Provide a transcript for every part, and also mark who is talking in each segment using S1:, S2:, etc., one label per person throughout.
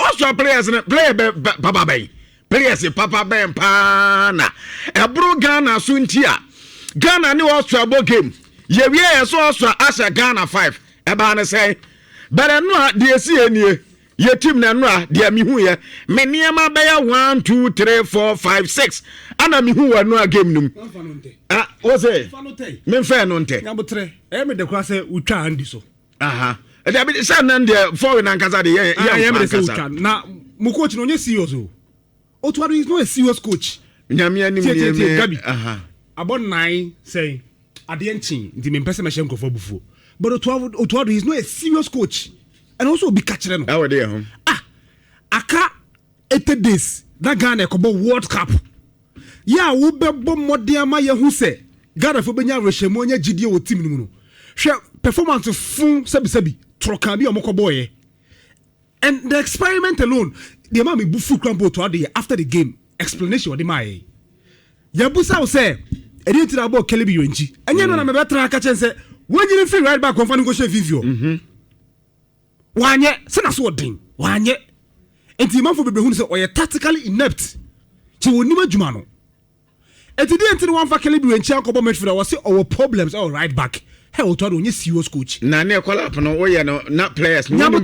S1: Austria players play Papa Bay. Players Papa Ben Pana. A bro Ghana Suntia. Ghana new Austria ball game. Ye so Austria Asha Ghana 5. Ebana say. But I know the CNA. Ye team na no dia mi hu ye. Me niema be ya 1 2 3 4 5 6. Ana mi hu wa no game num. Ah, what's it? Me fair no nte.
S2: Number 3. Me de kwa say utwa andi so.
S1: Aha. E dey be say na dey foreign ankasa dey
S2: yeah me say utwa. Na mu coach no nye serious o. Otto is not a serious coach.
S1: Nyame ani me.
S2: Aha. About 9 say ade enchin nti me pese me hye nkofo bufuo. But Otto is not a serious coach. And also be catching them.
S1: How are they home?
S2: Aka 80 days. That Ghana kobo World Cup. Ya wo be bom modiama ye hu se. Ghana fo benya rehemu nya gidie wo team ni mu no. Hwe performance fun sabi troka bi omokobo ye. And the experiment alone, the man me bufu crampo to ade after the game. Explanation odi mai. Ya busa wo se, e dey tira about Kelebi Yonchi. Enye no na me betra aka chen se, when you feel right back on fan go share video. Wanye sena so odin wanye enti manfo bebe hu se oye tactically inept ti wonima djuma no enti dey enti one fa Kelebi Yonchi akobo midfielder was say our problems all right back he Otto onye serious coach
S1: na na collab no oye no not players
S2: no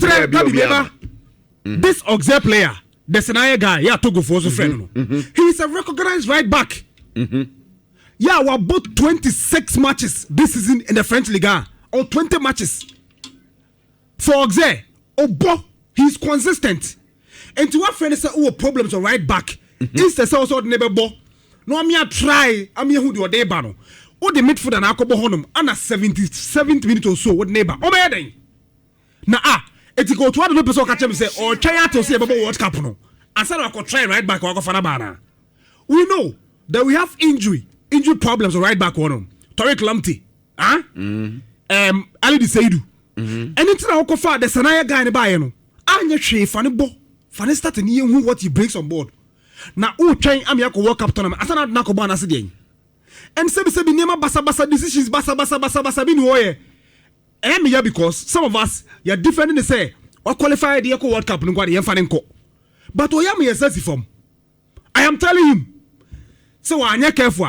S2: this auxiliary player the Senaya guy ya Togo for so friend no he is a recognized right back yeah we both 26 matches this season in the French Ligue or 20 matches. For Oxe, Obo, he's consistent. And to what friend say, oh, problems are right back. Instead, also never bo. No, I'm here try. I'm here who do a day bano. Oh, the midfield and Akobo Honum, and a 77th minute or so, what neighbor? Oh, my day. Nah, it's go to other people catch him say, or try to say about World Cup. No, I said I could try right back or go for Nabana. We know that we have injury problems right back on him. Tariq Lamptey, Ali Seidu. Anything I go for the Senaya guy in the buy no. Anya tree funny bo. Funny start and you what he brings on board. Now who train am ya ko World Cup tournament. Asana na ko ba na se den. And say nema basa decisions basa bi no ye. Me ya because some of us you defending the say or qualify the World Cup no go dey fan nko. But o ya me sense form. I am telling him. So anya careful.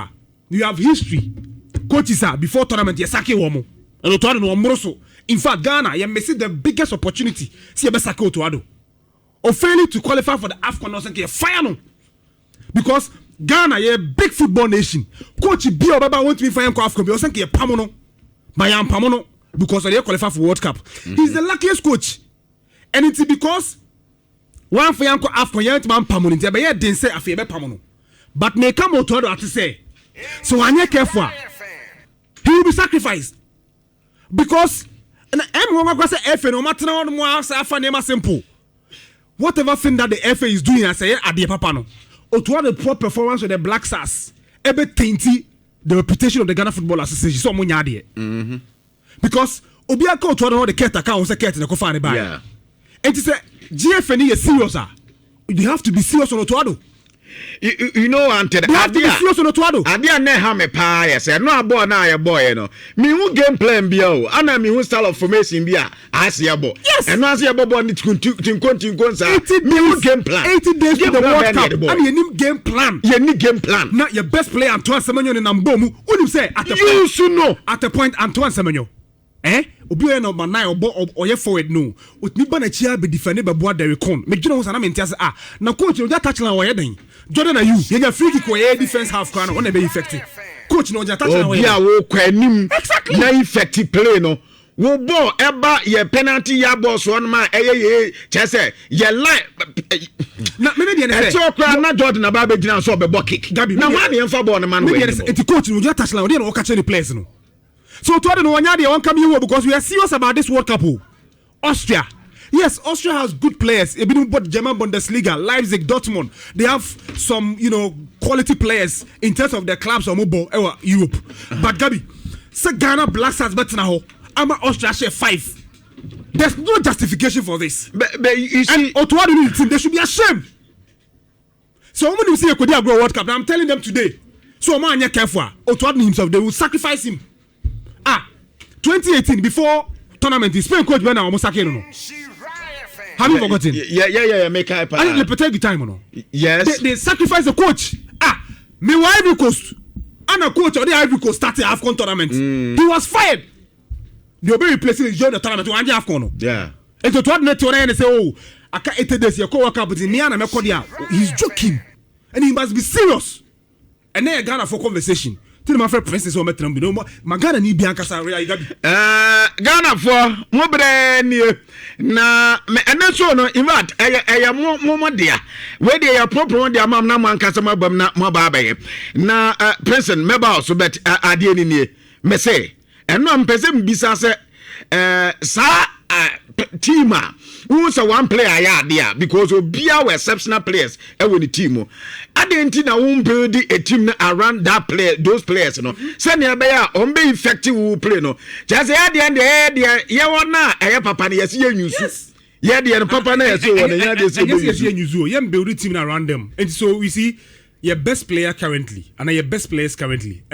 S2: You have history. Coaches are before tournament you sake wo mo. And Otto no moroso. In fact, Ghana, you may see the biggest opportunity. See a best Otto. Or failing to qualify for the AFCON or something, fire no. Because Ghana, you're a big football nation. Coach B or Baba want to be fire AFCON, but you're a pamono. Mayam pamono. Because they qualify for World Cup. He's the luckiest coach. And it's because one for Yanko AFCON, you're man pamono. But yeah, didn't say a favor pamono. But may come Otto to say. So when you're careful, he will be sacrificed. Because and I'm going to say FA no matter how much simple. Whatever thing that the FA is doing, I say at the papa no. Or to the poor performance of the Black Stars, every tainty the reputation of the Ghana Football Association. So much idea. Because Obiako to know the cat account was a cat in the coffin by. Yeah. And to say GFN is serious. You have to be serious on Otto.
S1: You know, Ante, Adia ne ha me pa yes. No boy na ya boy no. Me who game plan bi o. Ana me who style of formation bi a asia bo.
S2: Yes.
S1: And no asia bo ni tinko sa. Me who game plan.
S2: 80 days to the World Cup. And you need game plan.
S1: You need game plan.
S2: Now your best player Antoine Semenyo ni nambo mu. Unim say at the
S1: you should know
S2: at the point Antoine Semenyo. Obi e number 9 or ye forward no. Utni ba na chia be defend be boa Derrick Con. Me dwena ho sana me ntia say na coach no touch line wo ye den. Jordan are you? You free kick or defense half crown on be effective. Coach no touch line wo ye. Obi a
S1: wo kwanim.
S2: Exactly.
S1: Na effective play no. Wo ball eba ye penalty ya boss one man ye say ye line
S2: na me dey say
S1: so kra na Jordan aba be gina so be ball kick. Na why dey enfa ball no man we.
S2: It coach no touch line dey no catch any players no. So to no one yard one come here because we are serious about this World Cup. Austria. Yes, Austria has good players. Even both German Bundesliga, Leipzig, Dortmund. They have some, quality players in terms of their clubs or mobile Europe. But Gabi, say Ghana Black Stars better now. I'm Austria share 5. There's no justification for this.
S1: But you see,
S2: and Otto the team, they should be ashamed. So when you see a Kodia Grow World Cup, I'm telling them today. So man, you're careful. Otto himself, they will sacrifice him. 2018 before tournament, Spain coach went almost no. Have you forgotten?
S1: Yeah, make up.
S2: I think Lepetegi time, no?
S1: Yes.
S2: They sacrificed the coach. Me Ivory Coast. And a coach of the Ivory Coast started AFCON tournament. He was fired. They'll be replacing his join the tournament to Andy AFCON.
S1: Yeah.
S2: And to what net and say, oh, I can't eat this. Your co-worker, but in Niana Mekodia, he's joking. And he must be serious. And then Ghana for conversation. Tell my friend Princess or Metram, no more. Magana need Bianca Saria.
S1: Ghana for more brand new. Na and that's so no. In fact, I am more dear. Where they are proper, their mom, no man, customer, but not more baby. Na President, Meba, so bet I didn't hear. Me say, and no, I'm President Bissasa, sa teamer. Who's a one player there because we be our exceptional players with the team. I didn't think I won't build a team around that player, those players, you know. Send your bear on be effective who play no. Just at the end, yeah, one now, I papa, yes, yes. Yeah, the papa, yes,
S2: you build a team around them. And so we see your best player currently, and your best players currently.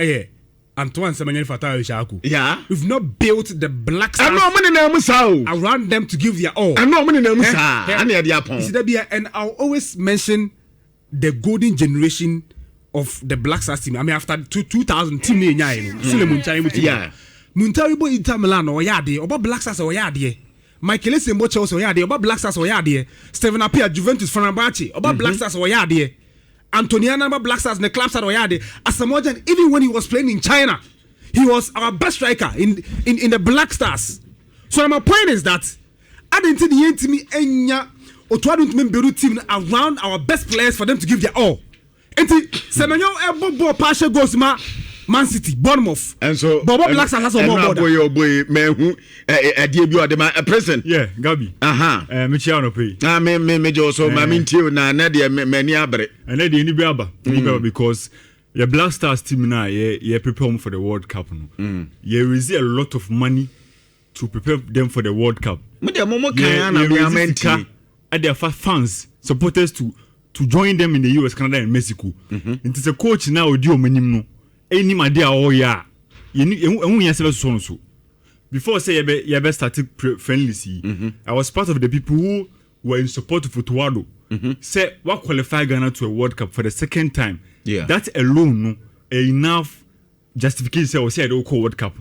S2: Antoine Semenyo Fatah Shaku.
S1: Yeah.
S2: We've not built the Black Stars around them to give their all.
S1: I know many names.
S2: And I'll always mention the golden generation of the Black Stars team. I mean, after 2000 team, yeah. Muntaribo Inter Milan or Yadi, or Black Stars or Yadi. Michael Essien Chelsea or Yadi, or Black Stars or Yadi. Stephen Appiah Juventus Fenerbahce, or Black Stars or Yadi. Antoniana Black Stars in the club side Oyade. Asamoah, even when he was playing in China, he was our best striker in the Black Stars. So my point is that I didn't think the to me enya or to build team around our best players for them to give their all. And Semenyo Ebo partial goes Man City, Bournemouth.
S1: And so
S2: Bobo Black Stars has a more
S1: boy man who a debut at my present.
S3: Yeah, Gabi. Michiano pay.
S1: Me also my minty na Nadia many abre.
S3: And then the Nibiaba because your Black Stars team now you prepare for the World Cup. You receive a lot of money to prepare them for the World Cup.
S1: But the Momo Kayana
S3: and their fans, supporters to join them in the US, Canada, and Mexico. It is a coach now do minimum. Any idea yeah. You before say you best started friendly. I was part of the people who were in support of Otto. Say what qualify Ghana to a World Cup for the second time.
S1: Yeah.
S3: That alone enough justification say I call World Cup.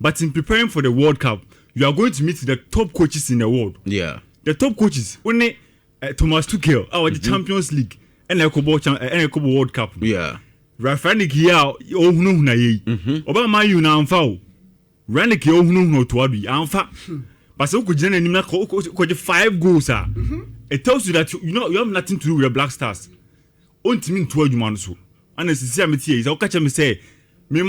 S3: But in preparing for the World Cup, you are going to meet the top coaches in the world.
S1: Yeah.
S3: The top coaches when Thomas Tuchel, the Champions League and the World Cup.
S1: Yeah.
S3: Rafanik ya ohunu na yi oba ma yu na amfa Ranik ya ohunu to adu amfa but so could generally na ko 5 goals it tells you that you have nothing to do with the Black Stars ontimi to adwuma so and sisi ameti is o ka me say me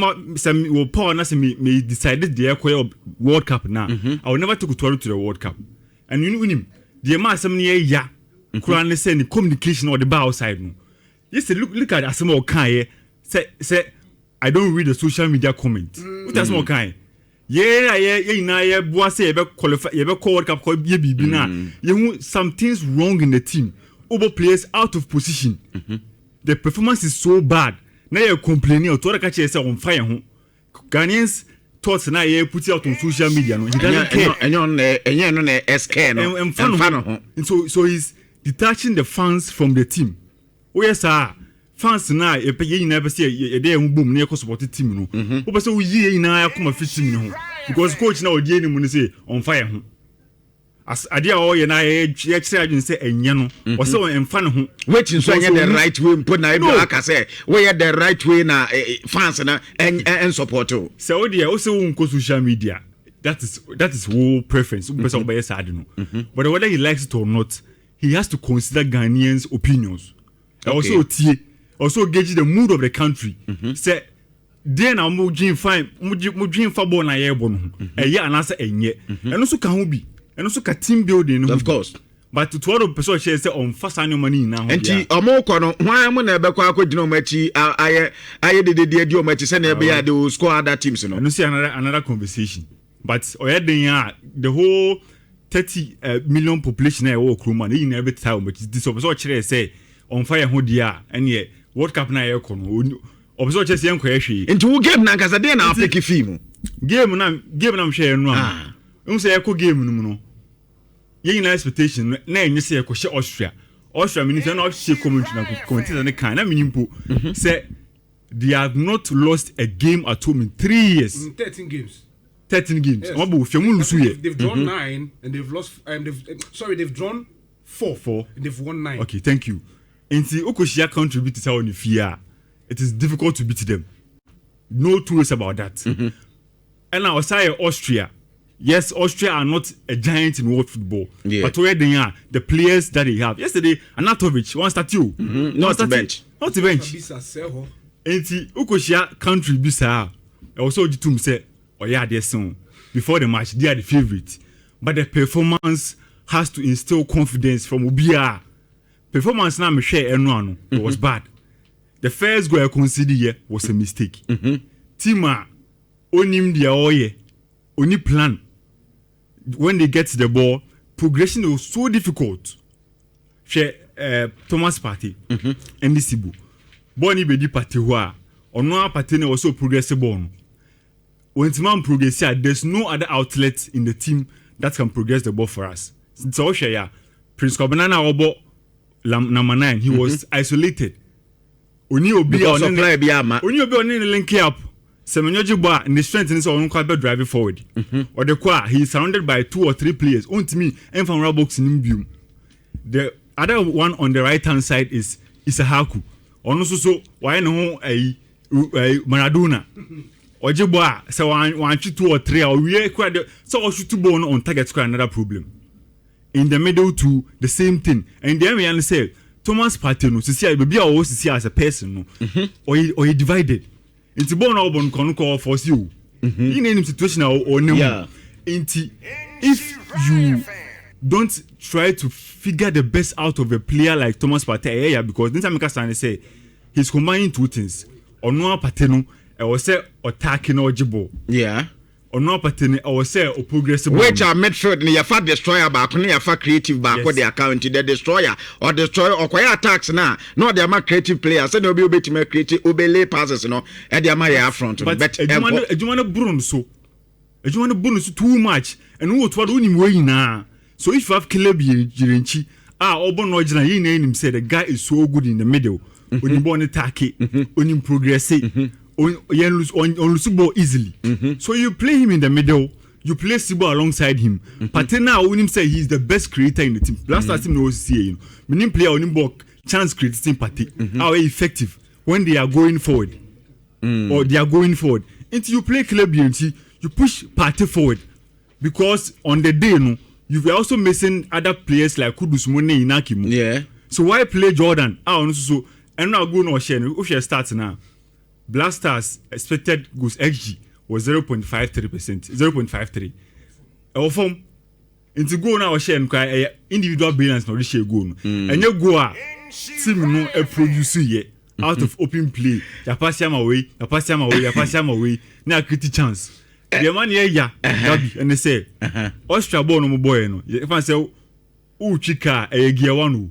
S3: will power na say me decided the ekwe World Cup now I will never take to the World Cup and you know the ma asem ne ya kura ne say ni communication or the bar outside no yes look at asem o kan say I don't read the social media comments. What that's more kind. Yeah, boy say you qualify, you call World Cup, you na. You some things wrong in the team. Over players out of position. The performance is so bad. Now you're complaining. Or to catch yourself on fire. Ghanaians thoughts now you put it out on social media. No, he doesn't care.
S1: And you're on a scare.
S3: And so he's detaching the fans from the team. Oh yes, sir. Fans na you never see a day boom near support team no. But so we na come fit team no. Because coach now dey any money say on fire ho. As ade a you na ye try you say enye no. O say on fa no ho.
S1: Which so the right way put na no aka say we the right way na fans na and support o.
S3: So o dey o say on social media. That is whole preference. Person by sad no. But whether he likes it or not, he has to consider Ghanaians' opinions.
S1: Okay.
S3: Also gauge the mood of the country. Say then I'm moving fine, moving for born a year bon. A year and answer a year. And also can be. And also can team building.
S1: Of course.
S3: But to other person say on first annual money now.
S1: And more kono why am na be kwa dino machi aye de dio machi say na be the score other teams no.
S3: And see another conversation. But the whole 30 million population na work room and in every time but this so say on fire ho dia and ye World Cup na ye kono obiso chese enko ehwe
S1: nti wo game na nkasa dey na afeki film
S3: game na share no am say ye ko game no yen na expectation na enye say ko hye Austria means na hye commentary na commentary na kan na minimpo say they have not lost a game at home in 3 years.
S2: 13 games.
S3: 13 games.
S2: Yes. They've drawn 9 and they've lost. They've drawn 4 and they've won 9.
S3: Okay, thank you. And see, Okoshia contribute to our fear. It is difficult to beat them. No two ways about that. And I was saying Austria. Yes, Austria are not a giant in world football. Yeah. But where they are, the players that they have. Yesterday, Anatovic, one statue.
S1: Not a bench.
S3: Not a bench. And see, Okoshia country bisa. Also, Jitum said, oh yeah, they're soon. Before the match, they are the favorite. But the performance has to instill confidence from Ubia. Performance now, Michelle Enwano, it was bad. The first goal I considered here was a mistake. Tima, onim dia oye, oni plan. When they get to the ball, progression was so difficult. She Thomas Partey and Sibu. Boni bedi Partey wa, ono Partey was so progressible. When Timam progress here, there's no other outlet in the team that can progress the ball for us. So yeah, Prince Kobanana Obo number 9, he was isolated. Oni obi on the link up. Semenyoji ba in the strength in so on drive forward. Or the qua he is surrounded by 2 or 3 players. On to me and from box in view. The other one on the right hand side is Isahaku. On also so why no a Maradona. Ojiboa so one 2 or 3 or we quite so shoot 2 ball on target square another problem. In the middle too, the same thing. And then we understand Thomas Partey no see baby o see as a person no. Or he divided. It's born album call for you. In any situation or no. Yeah. If you don't try to figure the best out of a player like Thomas Partey, because then Samika Sane say he's combining 2 things. Ono Partey no, I was say attacking or jibo.
S1: Yeah.
S3: Ono Partey I was say or progressive.
S1: Which are Medford ni yafa destroyer back ni yafa creative back with the account the destroyer or quiet attacks now. No they are creative players. Say no be obeti creative obele passes no. E they are ya front.
S3: But ejumane burun so. Ejumane burun so too much. And who what unim way na. So if you have Caleb Jirenchi, Obon Nojina him said the guy is so good in the middle. When you born attack it, when you progress it. On ball easily. So you play him in the middle, you play Sibo alongside him. Partey now when him say he's the best creator in the team. Last time no see you. Meaning player on him ball chance creating Partey. How effective when they are going forward. Or they are going forward. Until you play Caleb Bianchi, you push Partey forward. Because on the day no, you've also missing other players like Kudus Mone Inakimu.
S1: Yeah.
S3: So why play Jordan? So and now go no share. We should start now. Black Stars expected goals XG was 0.53%, 0.53. Our form into go now share individual brilliance no share goal. And you go team no a produce here out of open play. Ya pass him away. Na create chance. The man here Gabi and they say Austria born no boy no. If I say chika gear 1.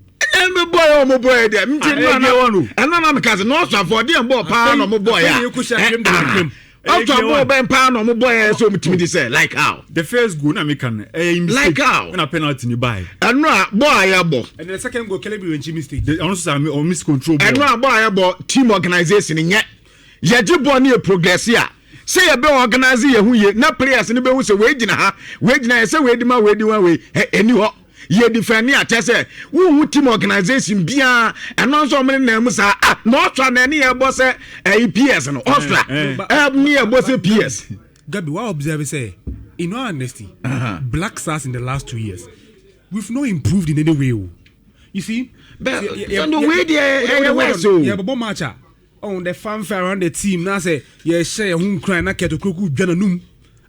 S1: Boy, there. And no, because no for the ball pan on my boy. After Ben pan on my boy, so me say like how
S3: the first goal, I can
S1: like how
S3: when a penalty you buy.
S1: And no boy,
S2: and the second goal, Caleb when she mistake.
S3: They also are miscontrol.
S1: And no boy, team organization in yet. Yajibo near progress here. Say a be organizing who ye na players in the be say wage na say wage ma wage one way anyhow. Ye defend ya say who team organization bia and also many names say no try na any boss PS no Austria me boss PS
S2: Gabi what observe say in all honesty Black Stars in the last 2 years we've not improved in any way. You see
S1: but the way they so
S2: yeah but match on the fanfare around the team now say yeah share who cry na keto kroku dwananum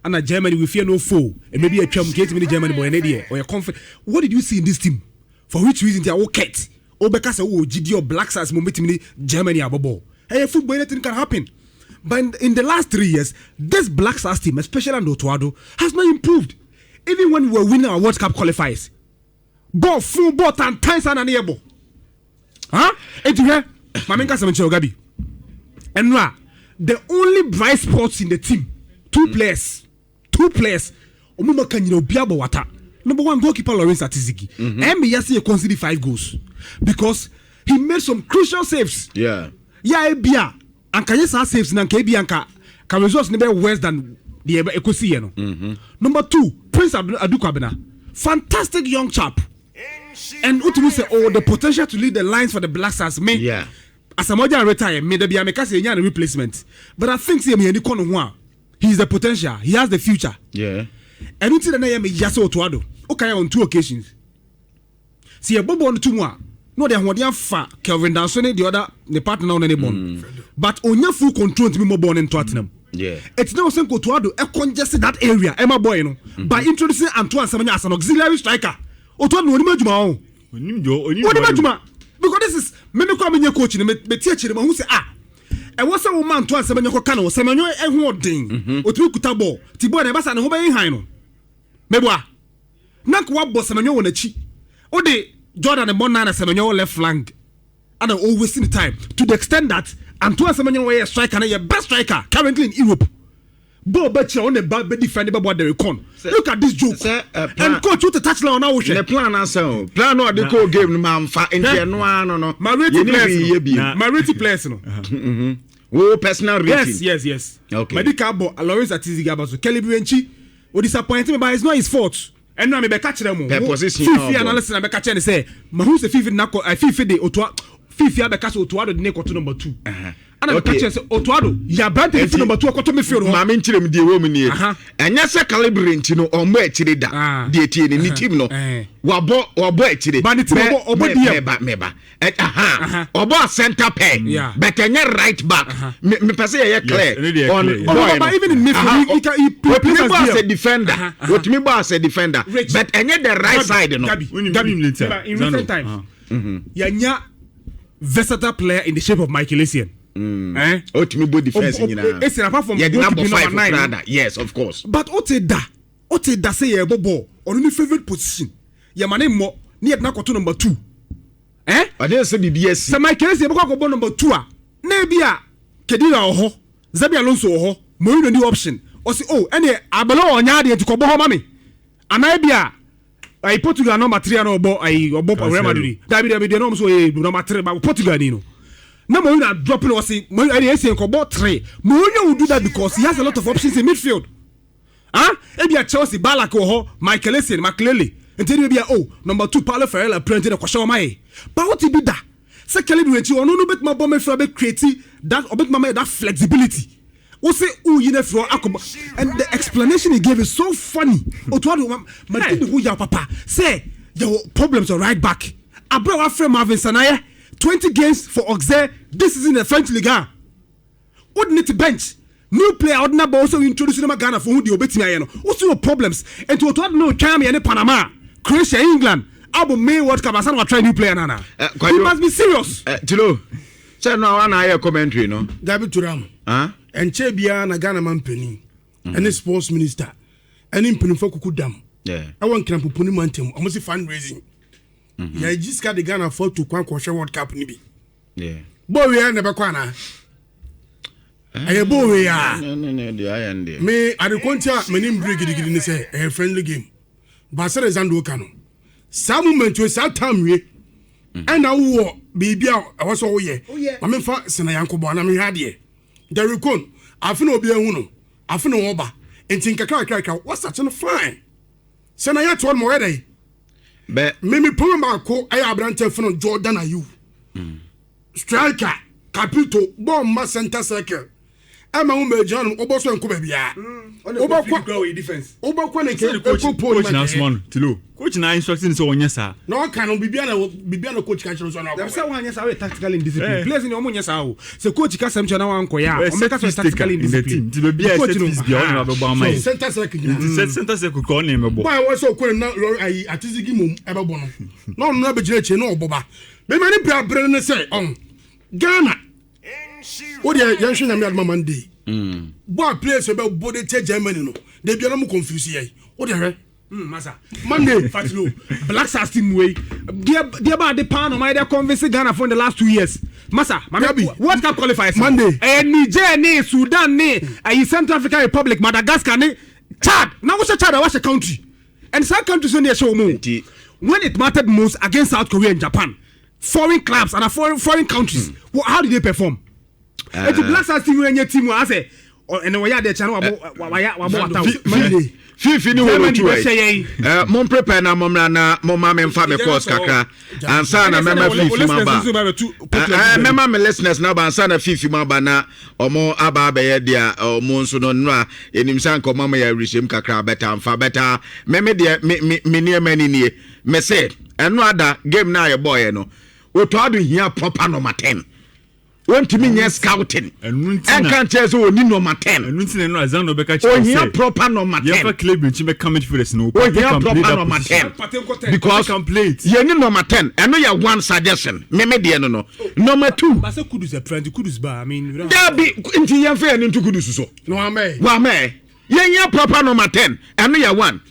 S2: and Germany we fear no foe and maybe a champ get me Germany boy an idea or your confident. What did you see in this team? For which reason they are okay? Oh because GD or Black Stars moment in Germany above. Hey football anything can happen. But in the last 3 years this Black Stars team especially under Otto has not improved. Even when we were winning our World Cup qualifiers. Ball full ball and times and an ball. Huh? And to hear Mamenka Samancho Gabi. And now the only bright spots in the team 2 players. Omuma kan you know biabo wata. Number one, goalkeeper Lawrence Atizigi. Yasi conceded 5 goals because he made some crucial saves.
S1: Yeah,
S2: Ebia and Kanyesa saves and Kebianka can results never worse than the Ekosi. Number 2, Prince Adukabena, fantastic young chap. And Utumi say, the potential to lead the lines for the Black Stars may.
S1: Yeah.
S2: As a modern retire, may there be a replacement. But I think he's the potential. He has the future.
S1: Yeah.
S2: And until the name is Yaso Otto. Okay, on 2 occasions. See a bobo on 2 more. No, they are far. Kelvin Dansone, the other, the partner on any bone. But on your full control to be more born in Tottenham.
S1: Yeah.
S2: It's now saying Otto congested that area, Emma Boy, by introducing Antoine Samanya as an auxiliary striker. Otto no Juma. Because this is maybe coming your coach in the teacher who say I was a woman to answer Semenyo Kano, Semenyo and what ding, or 2 Kutabo, Tibo and Bassan, who may hino. Meboa. Nakwa boss Semenyo on the cheek. O de Jordan and Bonana Semenyo left flank. And I always in the time to the extent that Antoine Semenyo is a striker and a best striker currently in Europe. Bo Betcher on the bad defender about the recon. Look at this joke. And coach with the touchdown now.
S1: The plan answer. Plan no the call game man fa into no.
S2: My rating players no.
S1: Oh, personal rating.
S2: Yes.
S1: Okay.
S2: Medical bo Lawrence Atizigi about Kelly Brenchi. We disappointed me, but it's not his fault. And now me be catch them.
S1: Position.
S2: Fifi analysis na be catch and say, "Ma who say Fifi na ko Fifi de Otto Fifi be catch Otto de ne ko number 2." And I catch say Otto ya brand the number 2 ko to me feel.
S1: Ma me nchire me de wo mu ni. Enya se calibrate no o mo akire da. De tie ni team no. Wabo akire.
S2: Ba ni team obo die
S1: meba. Obo center pair. But enya right back. Me pese ye clear. On
S2: even in midfield he plays
S1: as a defender. What me as a defender. But enya the right side no.
S2: In recent times. Yanya versatile player in the shape of Michael Essien.
S1: Ultimate body defense
S2: apart from
S1: number 5 rather. Yes, of course.
S2: But Oteda say a bobo on your favorite position. Ya mane mo ni na ko number 2. I
S1: didn't say BBS.
S2: So Michael Essien ko number 2 a. Na bia Kedira oho, Zabi Alonso oho, mo no new option. O say ene abalo onya de ko bo ho mami. Ana bia I Portugal number 3 na obo Real Madrid. David no so number 3 ba Portugal ni no. Now Mourinho dropping was say Mourinho ko ball 3. Mourinho will do that because he has a lot of options in midfield. Ebia Chelsea Balak or Michael Essien, Makelele. And tell you number 2 Paulo Ferreira printed a question mai. But what he be that? Secondly, we no bet my bomb for creating that or bet my that flexibility. We say you know for and the explanation he gave is so funny. Otwado who your papa say your problems are right back. Abro afre Marvin Sanaya 20 games for Auxerre this is in the French Ligue 1. What need to bench? New player ordinary also introducing them Ghana for who the obeti ayeno. What's your problems? And to what no China and Panama, Croatia, England, Album May World Cup asan try new player nana. You must be serious.
S1: Tilo. Say no one I commentary no.
S4: David Turam. And Chebia na Ghana man penny. And the sports minister. And in Penifo Kukudam.
S1: Yeah.
S4: I want Camp Punimantum. Almost fundraising. Yeah, just got the Ghana for to Kwankosha World Cup nibi.
S1: Yeah.
S4: Boy, we are never kwana. I boy we are.
S1: No,
S4: me I the contract my name break it say a friendly game. Basel Zando Kano. Some moment to that time we and now baby I was all ye. I mean for Senayanko Bona me had ye. The recon I feel no be uno. I feel no oba. And think a what's that on fine. Senaya told more day.
S1: But
S4: Mimi Pumako, I have branded from Jordan are you. Striker, Capito, bomb, center circle. I'm a woman, John, Oboso and Kubia.
S2: Over defense.
S4: Over
S3: coach now, Simon, Tilo. Coach now instructions on yes, sir.
S4: No, can be a coach catcher on our.
S2: There's someone yes, I tactical indiscipline. Players in your money, so coach Cassam Chana and Koya, tactical indiscipline.
S3: To be a coach beyond my
S4: center
S3: circle call name.
S4: Why was so cool now? I at his game, Ebabono. No, no, no, Boba. But many people say, Ghana. What the young man Monday? What place about body Germany? No, they be no confused here. What the hell? Massa Monday, Fatilo, Black Stars team way. Dear about the pan on my convincing Ghana for the last 2 years. Massa, what can qualify Monday?
S2: And Niger, Sudan, Central African Republic, Madagascar, Chad. Now what's a Chad? What's a country? and some countries when they show more when it mattered most against South Korea and Japan, foreign clubs and foreign countries, how did they perform? If the Black Stars team when your team was say and we had the channel
S1: Fifi ni wo tu mon prepare na momra na mama me mfa me course kakra ansa na mema Fifi maba mema me listeners na ba ansa na Fifi maba na omo aba ba ye dia omo nso no nra enim san ko mama ya rishem kakra beta mfa beta meme de me ne mani nie me say eno ada game na ye boy no oto ado hia proper number 10 want me nye scouting and can't tell so ni number 10
S3: and ntin no azan no beka chi
S1: oh here proper number 10
S3: you have club nchi me come for this no
S1: oh here proper number 10 because
S3: complete
S1: you ni number 10 and no ya one suggestion me de no number 2
S2: but say kudus a trend kudus ba I mean
S1: there be nti yan fe ni kudus so
S4: no ame
S1: wa me ye proper number 10 and no ya one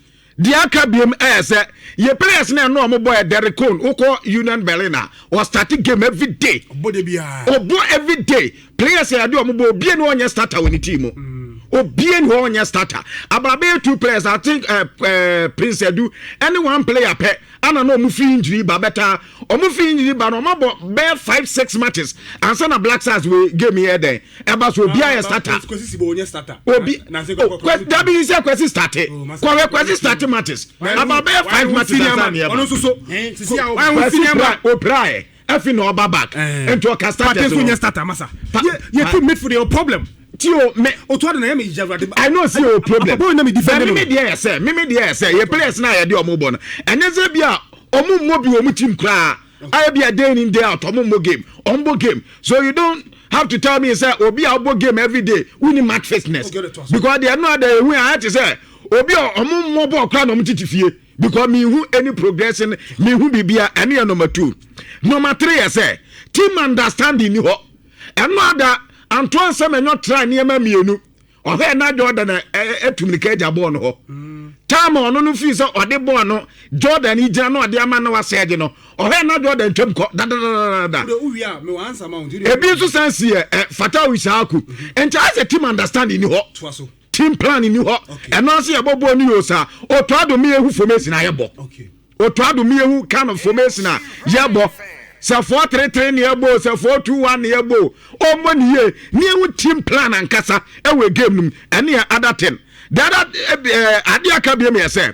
S1: the akabiem say ye players na no mo boy Derek Cone uko Union Berlin or starting game every day obo every day players ya do mo bo bie no onye starter woni team obie no onye starter ababe two players I think Prince Edu any one player pe ana no mu free injury ba beta o mu free injury ba no mo bo be 5-6 matches and so na Black Stars we game here then e ba so obia ya starter obi that be say kwesi starter kwesi starter matches ababe 5 matches ono so why senior oprai afi no oba back into a starter
S2: so starter masa you put midfield your problem
S1: Tio me
S2: Otto na ya me Nhyira
S1: I know see your problem
S2: boy na me defend
S1: me dey say your players na ya dey omo bo no enye bia omo mo bi omo team kra I be a day in day out omo game so you don't have to tell me say obi a obo game every day we match fitness because they are no other we I to say obi omo mo bo kra no mtitifie because me who any progression me who bibia and number 2 number 3 say team understanding ni ho and no other Antoine Semenyo try niema mienu ohe na Jordan etumika eja ball no ho time ono no fi so ode ball no Jordan ijira no ode ama na wasege no ohe na Jordan twem ko da
S2: uwi a me wan answer mount
S1: ebi so sense Fatah Isaaku enta as a team understanding ni ho team planning ni ho eno se ebobo ni yo sa otoado me ehu formation ayebo otoado me ehu kind of formation a yebo se 4-3-3 ne ebo se 4-2-1 ne ebo o mo ne ye team plan ankasa e we game num ene ya other 10 the other ade aka bi me say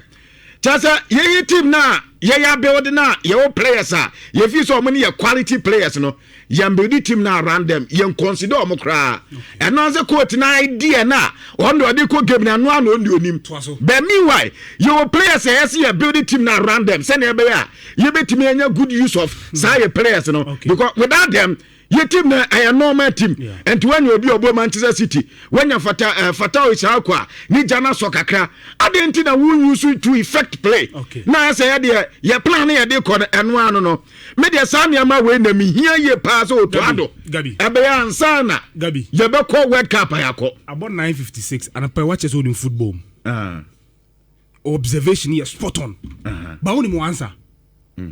S1: tasa ye team na ye ya build na ye players ye fi so mo ne quality players no ye build team na around them ye consider o mo kra eno ze coach na idea na on do de ko game na no ndi onim but meanwhile your players yes ye build team na around them say na be ya ye betimi anya good use of say players no because without them your team na a normal team and when you be obo Manchester City when you Fatah Isaaku ni jana so kakra adenti na won use to effect play na say ye plan na ye de ko eno anu no me de sa na ma we na mi hia ye pass o to ado ebe ya ansana ye be ko World Cup ayako
S2: about 9:56 and I watch us in football observation here spot on ba woni mo answer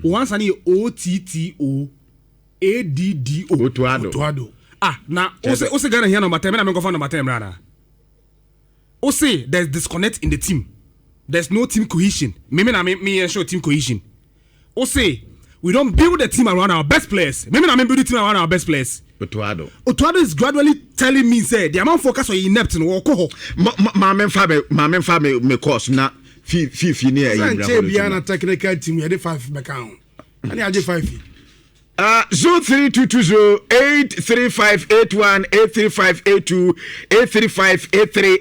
S2: o answer ni OTTO ADDO
S1: Otuado.
S2: Now also Ghana here number 10 me go find number 10 brother. Say there's disconnect in the team. There's no team cohesion. Me ensure team cohesion. Say we don't build the team around our best players. Me build the team around our best players. Otuado is gradually telling me say the amount focus on inept no ko.
S1: Ma memfa me course na fi ni e
S4: Ibra. Na technical team you dey 5 back on. Ani aje 5.
S1: 03220 83581 83582 83583